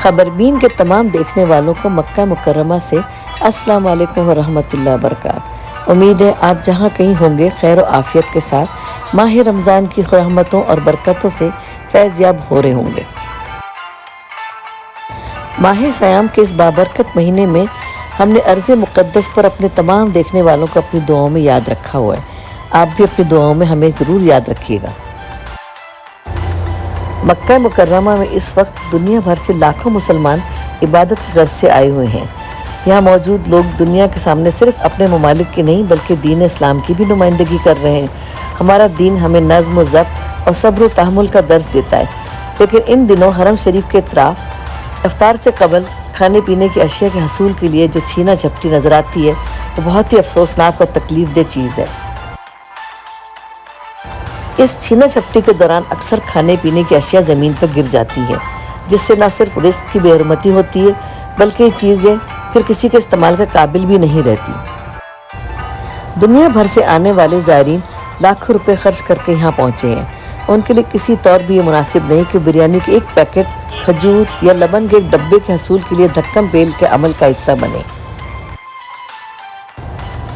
خبربین کے تمام دیکھنے والوں کو مکہ مکرمہ سے السلام علیکم ورحمۃ اللہ وبرکاتہ۔ امید ہے آپ جہاں کہیں ہوں گے خیر و عافیت کے ساتھ ماہ رمضان کی رحمتوں اور برکتوں سے فیض یاب ہو رہے ہوں گے۔ ماہ صیام کے اس بابرکت مہینے میں ہم نے ارض مقدس پر اپنے تمام دیکھنے والوں کو اپنی دعاؤں میں یاد رکھا ہوا ہے۔ آپ بھی اپنی دعاؤں میں ہمیں ضرور یاد رکھیے گا۔ مکہ مکرمہ میں اس وقت دنیا بھر سے لاکھوں مسلمان عبادت کی غرض سے آئے ہوئے ہیں۔ یہاں موجود لوگ دنیا کے سامنے صرف اپنے ممالک کی نہیں بلکہ دین اسلام کی بھی نمائندگی کر رہے ہیں۔ ہمارا دین ہمیں نظم و ضبط اور صبر و تحمل کا درس دیتا ہے، لیکن ان دنوں حرم شریف کے اطراف افطار سے قبل کھانے پینے کی اشیاء کے حصول کے لیے جو چھینا جھپٹی نظر آتی ہے وہ بہت ہی افسوسناک اور تکلیف دہ چیز ہے۔ اس چھینا جھپٹی کے دوران اکثر کھانے پینے کی اشیاء زمین پر گر جاتی ہیں، جس سے نہ صرف رزق کی بے حرمتی ہوتی ہے بلکہ یہ چیزیں پھر کسی کے استعمال کے قابل بھی نہیں رہتی۔ دنیا بھر سے آنے والے زائرین لاکھوں روپے خرچ کر کے یہاں پہنچے ہیں۔ ان کے لیے کسی طور بھی یہ مناسب نہیں کہ بریانی کے ایک پیکٹ، کھجور یا لبن کے ایک ڈبے کے حصول کے لیے دھکم بیل کے عمل کا حصہ بنے۔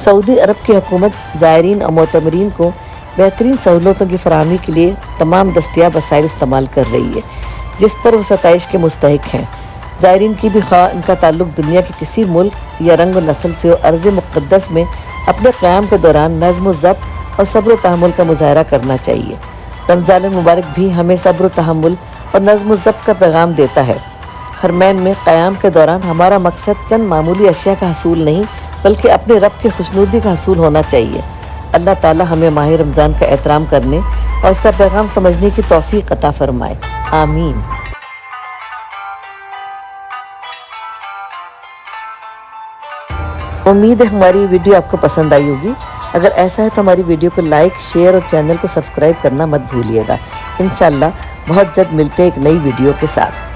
سعودی عرب کی حکومت زائرین اور معتمرین کو بہترین سہولتوں کی فراہمی کے لیے تمام دستیاب وسائل استعمال کر رہی ہے، جس پر وہ ستائش کے مستحق ہیں۔ زائرین کی بھی خواہ ان کا تعلق دنیا کے کسی ملک یا رنگ و نسل سے ہو، ارض مقدس میں اپنے قیام کے دوران نظم و ضبط اور صبر و تحمل کا مظاہرہ کرنا چاہیے۔ رمضان المبارک بھی ہمیں صبر و تحمل اور نظم و ضبط کا پیغام دیتا ہے۔ حرمین میں قیام کے دوران ہمارا مقصد چند معمولی اشیاء کا حصول نہیں بلکہ اپنے رب کی خوشنودی کا حصول ہونا چاہیے۔ اللہ تعالی ہمیں ماہ رمضان کا احترام کرنے اور اس کا پیغام سمجھنے کی توفیق عطا فرمائے، آمین۔ امید ہے ہماری ویڈیو آپ کو پسند آئی ہوگی۔ اگر ایسا ہے تو ہماری ویڈیو کو لائک، شیئر اور چینل کو سبسکرائب کرنا مت بھولیے گا۔ انشاءاللہ بہت جلد ملتے ہیں ایک نئی ویڈیو کے ساتھ۔